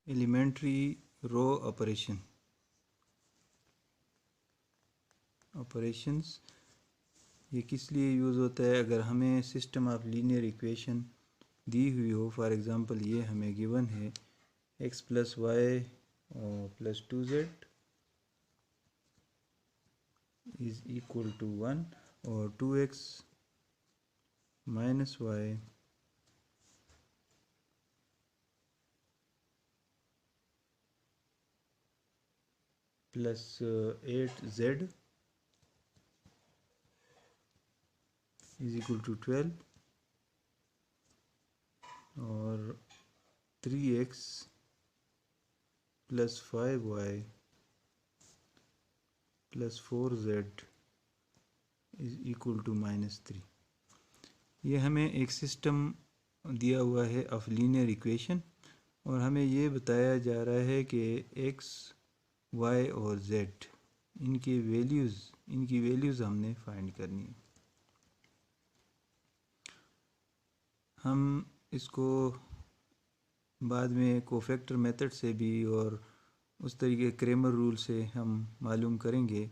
Elementary रो operations ये किस लिए यूज़ होता है? अगर हमें सिस्टम ऑफ लीनियर इक्वेशन दी हुई हो, फॉर एग्ज़ाम्पल ये हमें गिवन है x plus y plus 2z is equal to 1 और 2x minus y plus 8z is equal to 12 और 3x plus 5y plus 4z is equal to -3। ये हमें एक सिस्टम दिया हुआ है ऑफ लीनियर इक्वेशन और हमें ये बताया जा रहा है कि x, y और z इनकी वैल्यूज़ हमने फाइंड करनी है। हम इसको बाद में कोफैक्टर मेथड से भी और उस तरीके क्रेमर रूल से हम मालूम करेंगे,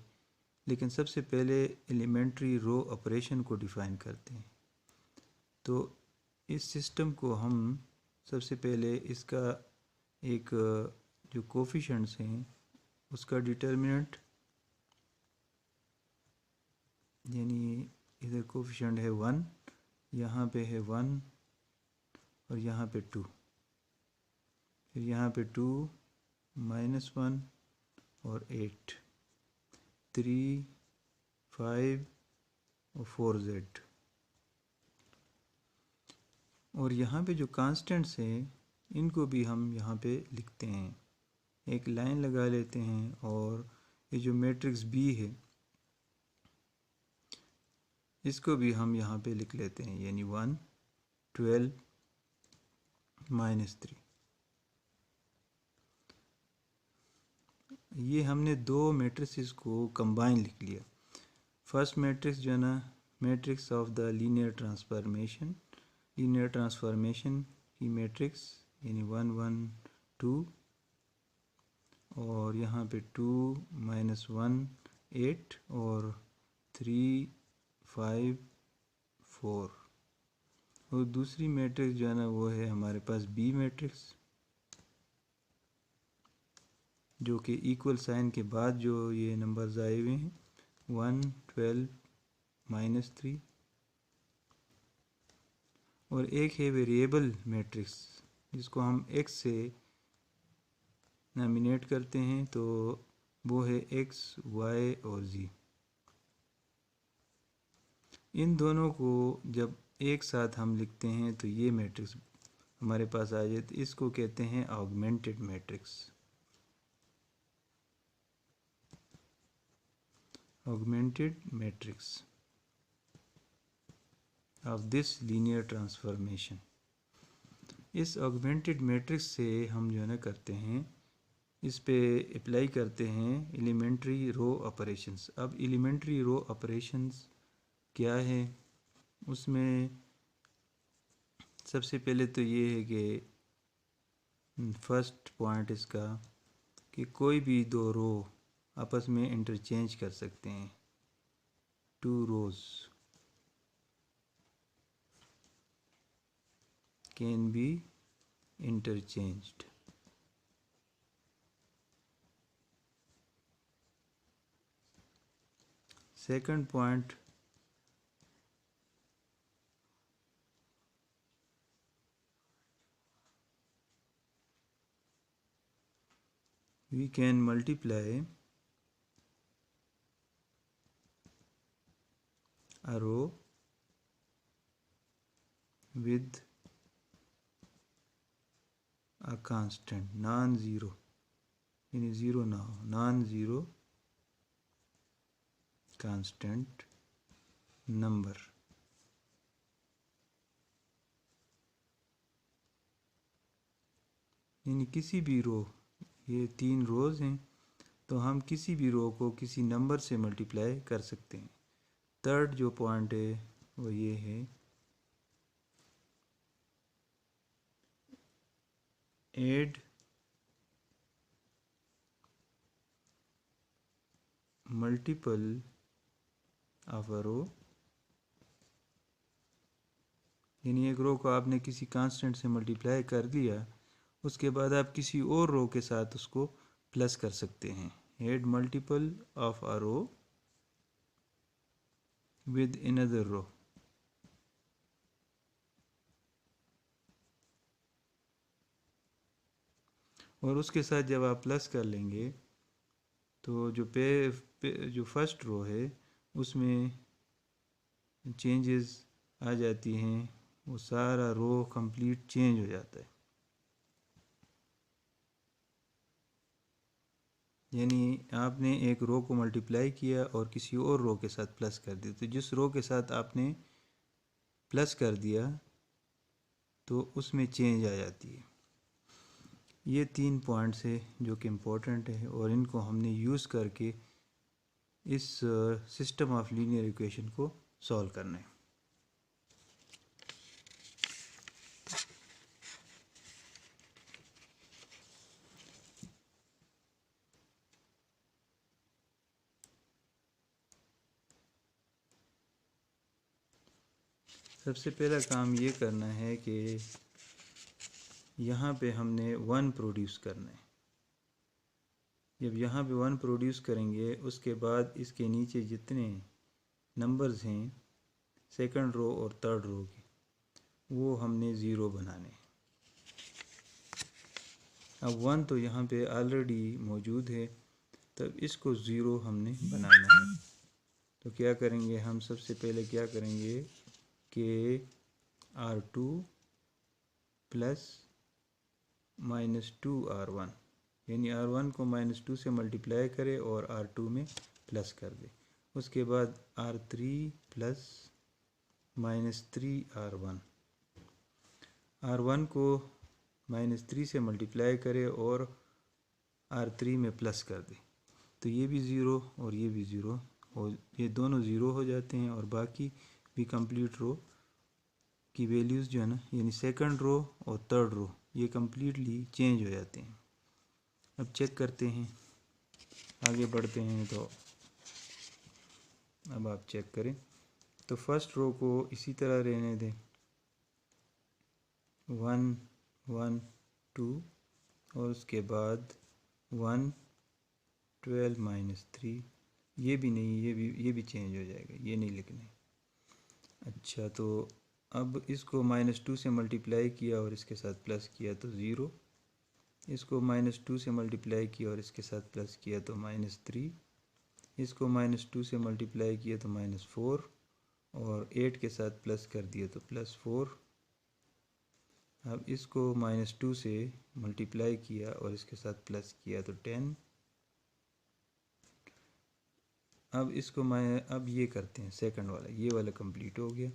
लेकिन सबसे पहले एलिमेंट्री रो ऑपरेशन को डिफ़ाइन करते हैं। तो इस सिस्टम को हम सबसे पहले इसका एक जो कोफिशेंट्स हैं उसका डिटर्मिनेंट, यानी इधर कोफिशेंट है 1, यहाँ पे है 1 और यहाँ पे 2, फिर यहाँ पे 2 -1 और 8, 3, 5 और 4z। और यहाँ पे जो कांस्टेंट्स हैं इनको भी हम यहाँ पे लिखते हैं, एक लाइन लगा लेते हैं। और ये जो मैट्रिक्स बी है इसको भी हम यहाँ पे लिख लेते हैं, यानी 1, 12, -3। ये हमने दो मैट्रिसेस को कंबाइन लिख लिया। फर्स्ट मैट्रिक्स जो है ना, matrix of the linear transformation की मैट्रिक्स, यानी 1, 1, 2 और यहाँ पे 2, -1, 8 और 3, 5, 4। और दूसरी मैट्रिक्स जो है ना वो है हमारे पास बी मैट्रिक्स, जो कि इक्वल साइन के बाद जो ये नंबर्स आए हुए हैं 1, 12, -3। और एक है वेरिएबल मैट्रिक्स जिसको हम x से नॉमिनेट करते हैं, तो वो है x, y और z। इन दोनों को जब एक साथ हम लिखते हैं तो ये मैट्रिक्स हमारे पास आ जाए, तो इसको कहते हैं augmented matrix. Augmented matrix of this linear transformation. इस ऑगमेंटेड मैट्रिक्स से हम जो है ना करते हैं, इस पे अप्लाई करते हैं एलिमेंट्री रो ऑपरेशंस। अब एलिमेंट्री रो ऑपरेशंस क्या है, उसमें सबसे पहले तो ये है कि फर्स्ट पॉइंट इसका कि कोई भी दो रो आपस में इंटरचेंज कर सकते हैं। 2 rows can be interchanged. Second point, we can multiply a row with a constant non-zero, यानी zero ना हो, non-zero constant number। यानी किसी भी रो, ये 3 रोज़ हैं, तो हम किसी भी रो को किसी नंबर से मल्टीप्लाई कर सकते हैं। थर्ड जो पॉइंट है वो ये है, ऐड मल्टीपल ऑफ अ रो, यानी एक रो को आपने किसी कांस्टेंट से मल्टीप्लाई कर दिया, उसके बाद आप किसी और रो के साथ उसको प्लस कर सकते हैं। Add multiple of a row with another row. और उसके साथ जब आप प्लस कर लेंगे तो जो फर्स्ट रो है उसमें चेंजेस आ जाती हैं, वो सारा रो कंप्लीट चेंज हो जाता है। यानी आपने एक रो को मल्टीप्लाई किया और किसी और रो के साथ प्लस कर दिया, तो जिस रो के साथ आपने प्लस कर दिया तो उसमें चेंज आ जाती है। ये 3 पॉइंट्स है जो कि इम्पोर्टेंट है और इनको हमने यूज़ करके इस सिस्टम ऑफ लीनियर इक्वेशन को सॉल्व करना है। सबसे पहला काम ये करना है कि यहाँ पे हमने 1 प्रोड्यूस करना है। जब यहाँ पे 1 प्रोड्यूस करेंगे उसके बाद इसके नीचे जितने नंबर्स हैं सेकंड रो और थर्ड रो के, वो हमने ज़ीरो बनाने। अब 1 तो यहाँ पे ऑलरेडी मौजूद है, तब इसको ज़ीरो हमने बनाना है। तो क्या करेंगे हम, सबसे पहले क्या करेंगे कि R2 प्लस -2R1, यानी R1 को -2 से मल्टीप्लाई करें और R2 में प्लस कर दे। उसके बाद R3 प्लस -3R1, R1 को -3 से मल्टीप्लाई करे और R3 में प्लस कर दे, तो ये भी ज़ीरो और ये भी ज़ीरो, और ये दोनों ज़ीरो हो जाते हैं और बाकी भी कंप्लीट रो की वैल्यूज़ जो है ना, यानी सेकंड रो और थर्ड रो, ये कम्प्लीटली चेंज हो जाते हैं। अब चेक करते हैं, आगे बढ़ते हैं। तो अब आप चेक करें तो फर्स्ट रो को इसी तरह रहने दें, 1 1 2, और उसके बाद 1 12 -3, ये भी नहीं, ये भी चेंज हो जाएगा, ये नहीं लिखना है। अच्छा, तो अब इसको -2 से मल्टीप्लाई किया और इसके साथ प्लस किया तो ज़ीरो, इसको -2 से मल्टीप्लाई किया और इसके साथ प्लस किया तो -3, इसको -2 से मल्टीप्लाई किया तो -4, और 8 के साथ प्लस कर दिया तो +4। अब इसको -2 से मल्टीप्लाई किया और इसके साथ प्लस किया तो 10। अब इसको अब ये करते हैं सेकंड वाला, ये वाला कंप्लीट हो गया।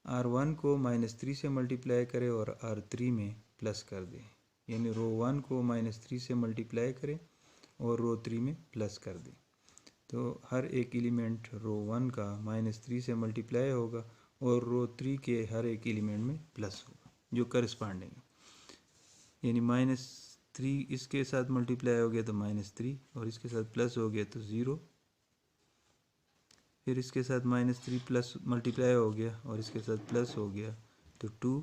R1 को -3 से मल्टीप्लाई करें और R3 में प्लस कर दें, यानी रो 1 को -3 से मल्टीप्लाई करें और रो 3 में प्लस कर दें। तो हर एक एलिमेंट रो 1 का -3 से मल्टीप्लाई होगा और रो 3 के हर एक एलिमेंट में प्लस होगा जो करस्पॉन्डिंग है, यानी -3 इसके साथ मल्टीप्लाई हो गया तो -3, और इसके साथ प्लस हो गया तो ज़ीरो, फिर इसके साथ -3 प्लस मल्टीप्लाई हो गया और इसके साथ प्लस हो गया तो 2,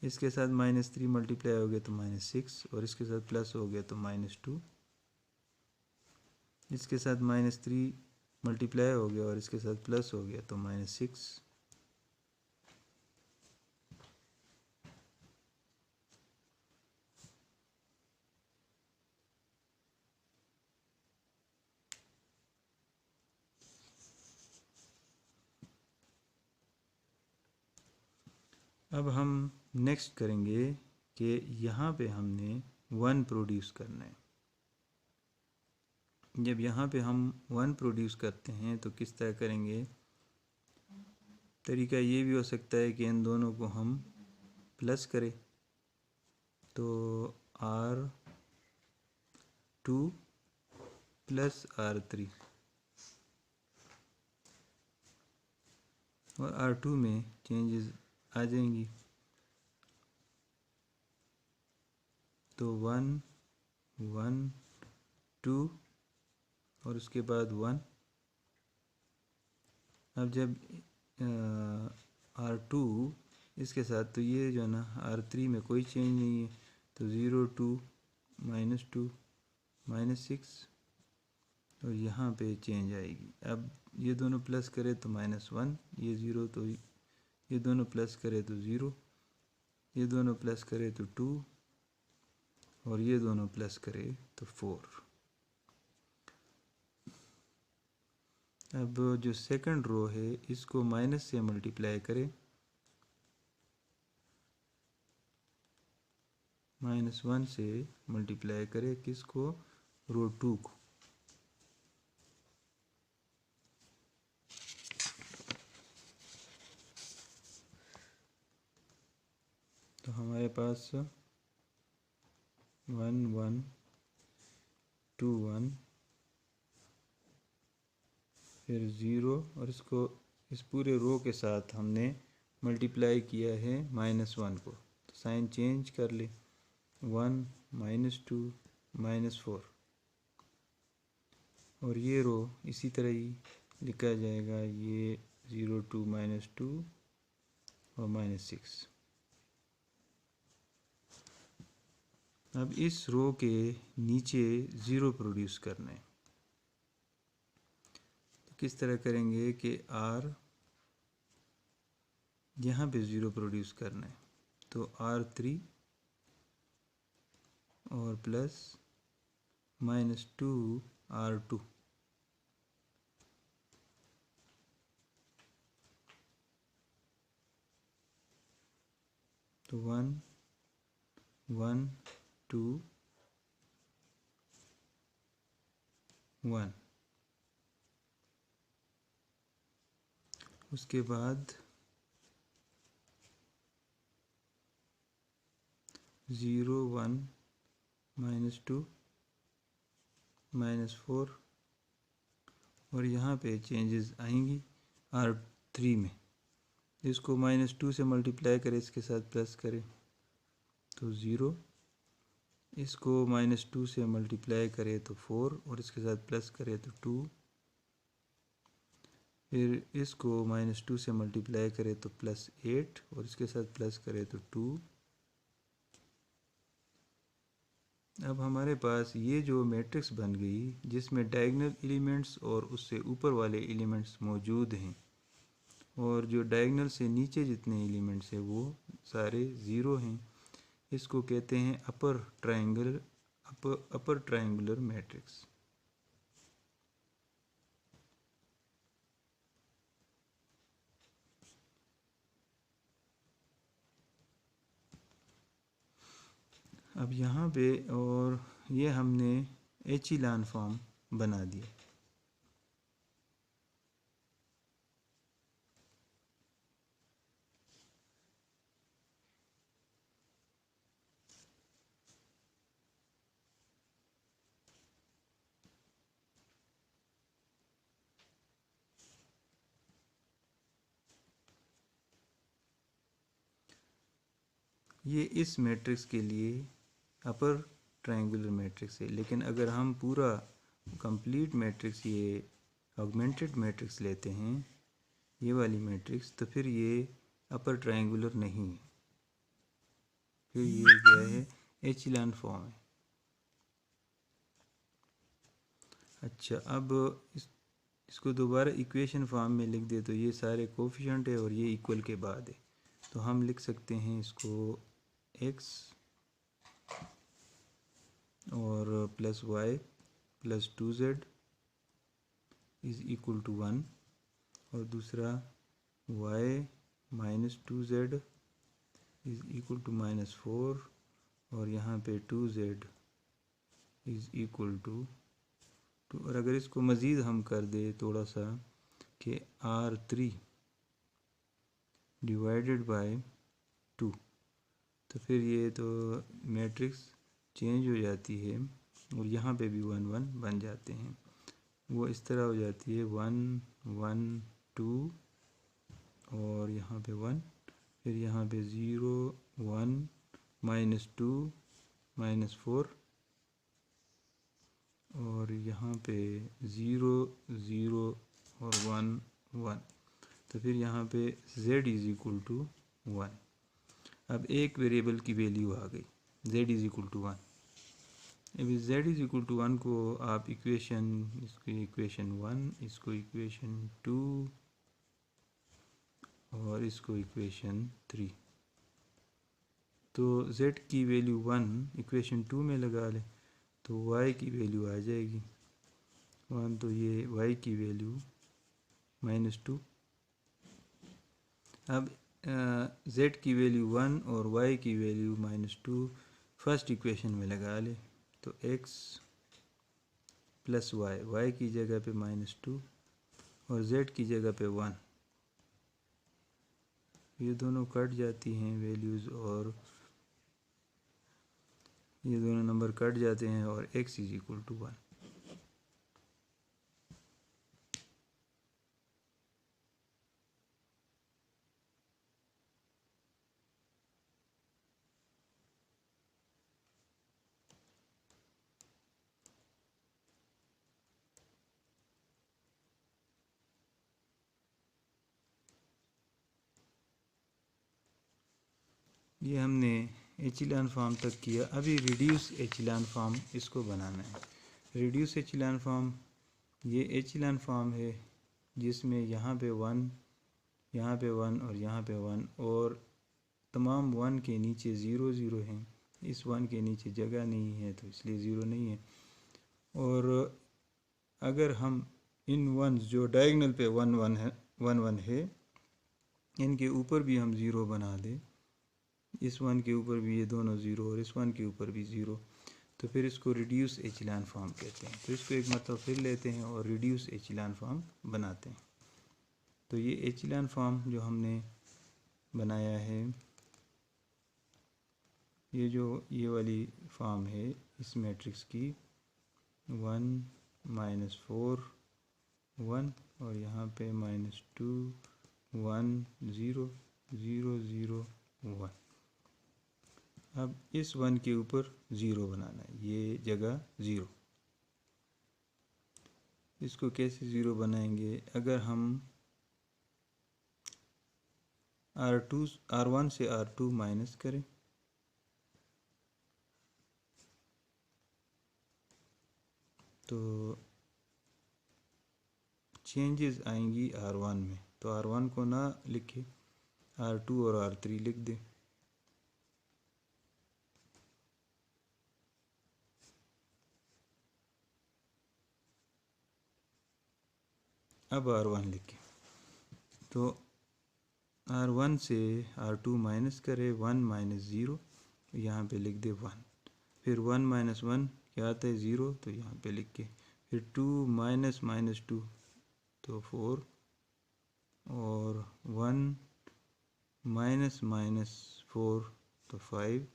इसके साथ -3 मल्टीप्लाई हो गया तो -6, और इसके साथ प्लस हो गया तो -2, इसके साथ -3 मल्टीप्लाई हो गया और इसके साथ प्लस हो गया तो -6। अब हम नेक्स्ट करेंगे कि यहाँ पे हमने 1 प्रोड्यूस करना है। जब यहाँ पे हम 1 प्रोड्यूस करते हैं तो किस तरह करेंगे, तरीका ये भी हो सकता है कि इन दोनों को हम प्लस करें, तो R2 प्लस R3, और R2 में चेंजेस आ जाएंगी, तो 1 1 2 और उसके बाद 1। अब जब R2 इसके साथ, तो ये जो है ना R3 में कोई चेंज नहीं है, तो 0 2 -2 -6 और यहाँ पे चेंज आएगी। अब ये दोनों प्लस करे तो -1, ये 0, तो ये दोनों प्लस करे तो 0, ये दोनों प्लस करे तो 2 और ये दोनों प्लस करे तो 4। अब जो सेकंड रो है इसको माइनस से मल्टीप्लाई करें, -1 से मल्टीप्लाई करें किसको, रो 2 को। तो हमारे पास 1 1 2 1 फिर 0 और इसको इस पूरे रो के साथ हमने मल्टीप्लाई किया है -1 को, तो साइन चेंज कर ले, 1 -2 -4 और ये रो इसी तरह ही लिखा जाएगा, ये 0 2 -2 और -6। अब इस रो के नीचे 0 प्रोड्यूस करना है, तो किस तरह करेंगे कि R यहाँ पे 0 प्रोड्यूस करना है, तो R3 और प्लस -2 R2, तो 1 1 2 1। उसके बाद 0 1 -2 -4 और यहाँ पे चेंजेस आएंगी R3 में। इसको -2 से मल्टीप्लाई करें, इसके साथ प्लस करें तो 0, इसको -2 से मल्टीप्लाई करें तो 4 और इसके साथ प्लस करें तो 2, फिर इसको -2 से मल्टीप्लाई करें तो +8 और इसके साथ प्लस करें तो 2। अब हमारे पास ये जो मैट्रिक्स बन गई जिसमें डायगोनल एलिमेंट्स और उससे ऊपर वाले एलिमेंट्स मौजूद हैं, और जो डायगोनल से नीचे जितने एलिमेंट्स हैं वो सारे ज़ीरो हैं, इसको कहते हैं अपर ट्रायंगुलर मैट्रिक्स। अब यहाँ पे और ये हमने एचिलान फॉर्म बना दिया। ये इस मैट्रिक्स के लिए अपर ट्रायंगुलर मैट्रिक्स है, लेकिन अगर हम पूरा कंप्लीट मैट्रिक्स, ये ऑगमेंटेड मैट्रिक्स लेते हैं, ये वाली मैट्रिक्स, तो फिर ये अपर ट्रायंगुलर नहीं है, फिर ये क्या है, एचिलान फॉर्म है। अच्छा, अब इसको दोबारा इक्वेशन फॉर्म में लिख दे तो ये सारे कोफिशिएंट है और ये इक्वल के बाद है, तो हम लिख सकते हैं इसको x और +y +2z is equal to 1 और दूसरा y -2z is equal to -4 और यहाँ पे 2z इज़ इक्वल टू 2। और अगर इसको मज़ीद हम कर दे थोड़ा सा कि R3 डिवाइडेड बाय 2, तो फिर ये तो मैट्रिक्स चेंज हो जाती है और यहाँ पे भी 1 1 बन जाते हैं, वो इस तरह हो जाती है 1 1 2 और यहाँ पे 1, फिर यहाँ पे 0 1 -2 -4 और यहाँ पे 0 0 और 1 1। तो फिर यहाँ पे z इज़ इक्वल टू 1। अब एक वेरिएबल की वैल्यू आ गई, z इज़ इक्वल टू 1। अब इस z इज़ इक्वल टू 1 को आप इसको इक्वेशन 1, इसको इक्वेशन 2 और इसको इक्वेशन 3। तो z की वैल्यू 1 इक्वेशन 2 में लगा लें तो y की वैल्यू आ जाएगी 1। तो ये y की वैल्यू -2। अब z की वैल्यू 1 और y की वैल्यू -2 फर्स्ट इक्वेशन में लगा लें तो x प्लस y की जगह पे -2 और z की जगह पे 1। ये दोनों कट जाती हैं वैल्यूज़ और ये दोनों नंबर कट जाते हैं और x इज़ इक्वल टू 1। ये हमने एचिलान फॉर्म तक किया। अभी रिड्यूस एचिलान फॉर्म इसको बनाना है। रिड्यूस एचिलान फॉर्म ये एचिलान फॉर्म है जिसमें यहाँ पे 1, यहाँ पे 1 और यहाँ पे 1 और तमाम 1 के नीचे 0 0 हैं। इस 1 के नीचे जगह नहीं है तो इसलिए 0 नहीं है। और अगर हम इन 1 जो डायगोनल पे 1 1 है इनके ऊपर भी हम 0 बना दें, इस 1 के ऊपर भी ये दोनों 0 और इस 1 के ऊपर भी 0, तो फिर इसको रिड्यूस एचिलान फॉर्म कहते हैं। तो इसको एक मतलब फिर लेते हैं और रिड्यूस एचिलान फॉर्म बनाते हैं। तो ये एचिलान फॉर्म जो हमने बनाया है, ये वाली फॉर्म है इस मैट्रिक्स की 1 -4 1 और यहाँ पे -2 1 0 0 0 1। अब इस 1 के ऊपर 0 बनाना है, ये जगह 0। इसको कैसे 0 बनाएंगे? अगर हम R1 से R2 माइनस करें तो चेंजेस आएंगी R1 में। तो R1 को ना लिखे, R2 और R3 लिख दें। अब R1 लिखें तो R1 से R2 माइनस करें 1 -0, यहाँ पे लिख दे 1। फिर 1 - 1 क्या आता है 0, तो यहाँ पे लिख के फिर 2 -2 तो 4 और 1 -4 तो 5।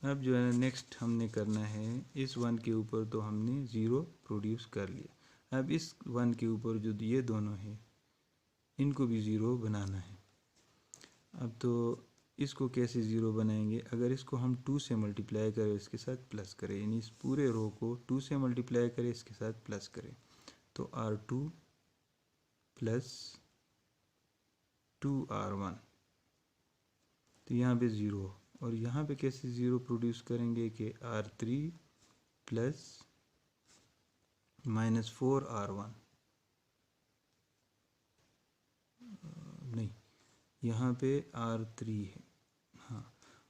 अब जो है नेक्स्ट हमने करना है इस 1 के ऊपर तो हमने 0 प्रोड्यूस कर लिया। अब इस 1 के ऊपर जो ये दोनों हैं इनको भी 0 बनाना है। अब तो इसको कैसे 0 बनाएंगे? अगर इसको हम 2 से मल्टीप्लाई करें इसके साथ प्लस करें, यानी इस पूरे रो को 2 से मल्टीप्लाई करें इसके साथ प्लस करें तो R2 प्लस 2R1, तो यहाँ पे 0। और यहाँ पे कैसे 0 प्रोड्यूस करेंगे कि R3 प्लस -4R1, नहीं यहाँ पे R3 है, हाँ,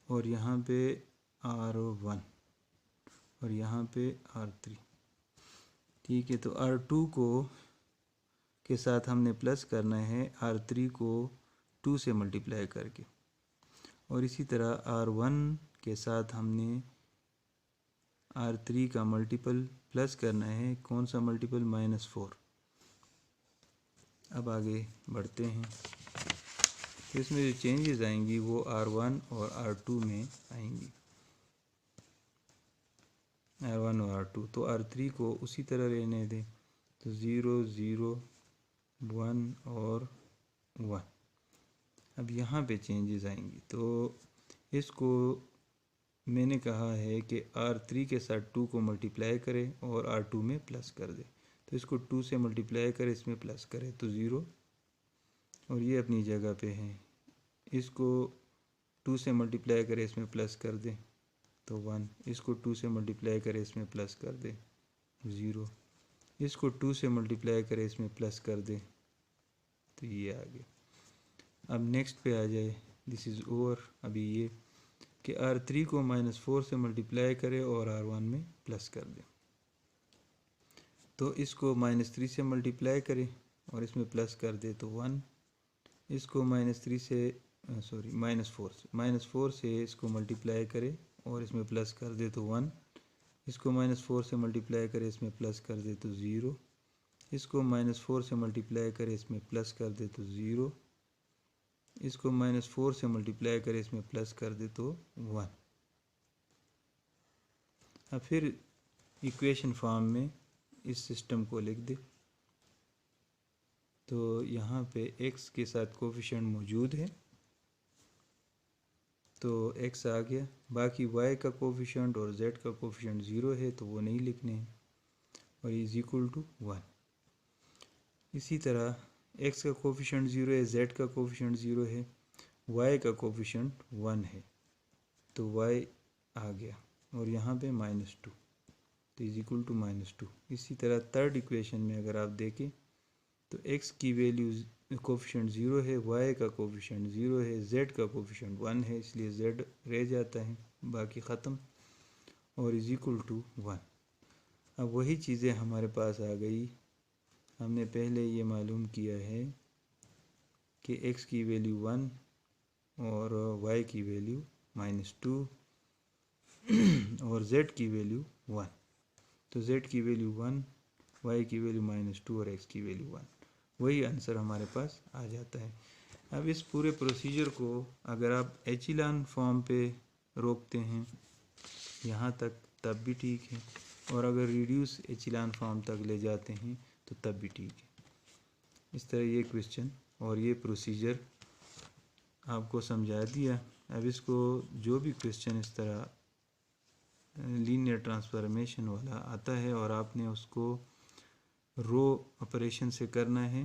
और यहाँ पे R1 और यहाँ पे R3। ठीक है, तो R2 को के साथ हमने प्लस करना है R3 को 2 से मल्टीप्लाई करके, और इसी तरह R1 के साथ हमने R3 का मल्टीपल प्लस करना है। कौन सा मल्टीपल? -4। अब आगे बढ़ते हैं तो इसमें जो चेंजेस आएंगी वो R1 और R2 में आएंगी, R1 और R2। तो R3 को उसी तरह रहने दें तो 0 0 1 और 1। अब यहाँ पे चेंजेस आएंगी तो इसको मैंने कहा है कि R3 के साथ 2 को मल्टीप्लाई करें और R2 में प्लस कर दे। तो इसको 2 से मल्टीप्लाई करें, इसमें प्लस करें तो 0, और ये अपनी जगह पे है। इसको 2 से मल्टीप्लाई करें, इसमें प्लस कर दें तो 1, इसको 2 से मल्टीप्लाई करें, इसमें प्लस कर दें 0, इसको 2 से मल्टीप्लाई करें, इसमें प्लस कर दें तो ये आ गया। अब नेक्स्ट पे आ जाए, दिस इज़ ओवर। अभी ये कि R3 को -4 से मल्टीप्लाई करें और R1 में प्लस कर दें। तो इसको -3 से मल्टीप्लाई करें और इसमें प्लस कर दे तो 1, इसको -3 से -4 से इसको मल्टीप्लाई करें और इसमें प्लस कर दे तो 1, इसको -4 से मल्टीप्लाई करें, इसमें प्लस कर दे तो 0, इसको -4 से मल्टीप्लाई करें, इसमें प्लस कर दे तो 0, इसको -4 से मल्टीप्लाई करें, इसमें प्लस कर दे तो 1। अब फिर इक्वेशन फॉर्म में इस सिस्टम को लिख दे। तो यहाँ पे x के साथ कोफिशिएंट मौजूद है तो x आ गया, बाकी y का कोफिशिएंट और z का कोफिशिएंट 0 है तो वो नहीं लिखने हैं, और इज़ इक्वल टू 1। इसी तरह x का कोफिशिएंट 0 है, z का कोफिशिएंट 0 है, y का कोफिशिएंट 1 है तो y आ गया, और यहाँ पे -2 तो इज़ इक्वल टू -2। इसी तरह थर्ड इक्वेशन में अगर आप देखें तो x की वैल्यू कोफिशिएंट 0 है, y का कोफिशिएंट 0 है, z का कोफिशिएंट 1 है, इसलिए z रह जाता है, बाकी ख़त्म, और इज़ इक्वल टू 1। अब वही चीज़ें हमारे पास आ गई। हमने पहले ये मालूम किया है कि x की वैल्यू 1 और y की वैल्यू -2 और z की वैल्यू 1। तो z की वैल्यू 1, y की वैल्यू -2 और x की वैल्यू 1, वही आंसर हमारे पास आ जाता है। अब इस पूरे प्रोसीजर को अगर आप एचिलान फॉर्म पे रोकते हैं यहाँ तक तब भी ठीक है, और अगर रिड्यूस एचिलान फॉर्म तक ले जाते हैं तो तब भी ठीक है। इस तरह ये क्वेश्चन और ये प्रोसीजर आपको समझा दिया। अब इसको जो भी क्वेश्चन इस तरह लीनियर ट्रांसफॉर्मेशन वाला आता है और आपने उसको रो ऑपरेशन से करना है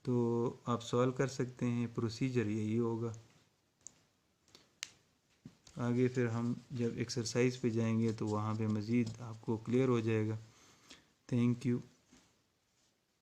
तो आप सॉल्व कर सकते हैं। प्रोसीजर यही होगा। आगे फिर हम जब एक्सरसाइज पे जाएंगे तो वहाँ पे मज़ीद आपको क्लियर हो जाएगा। Thank you.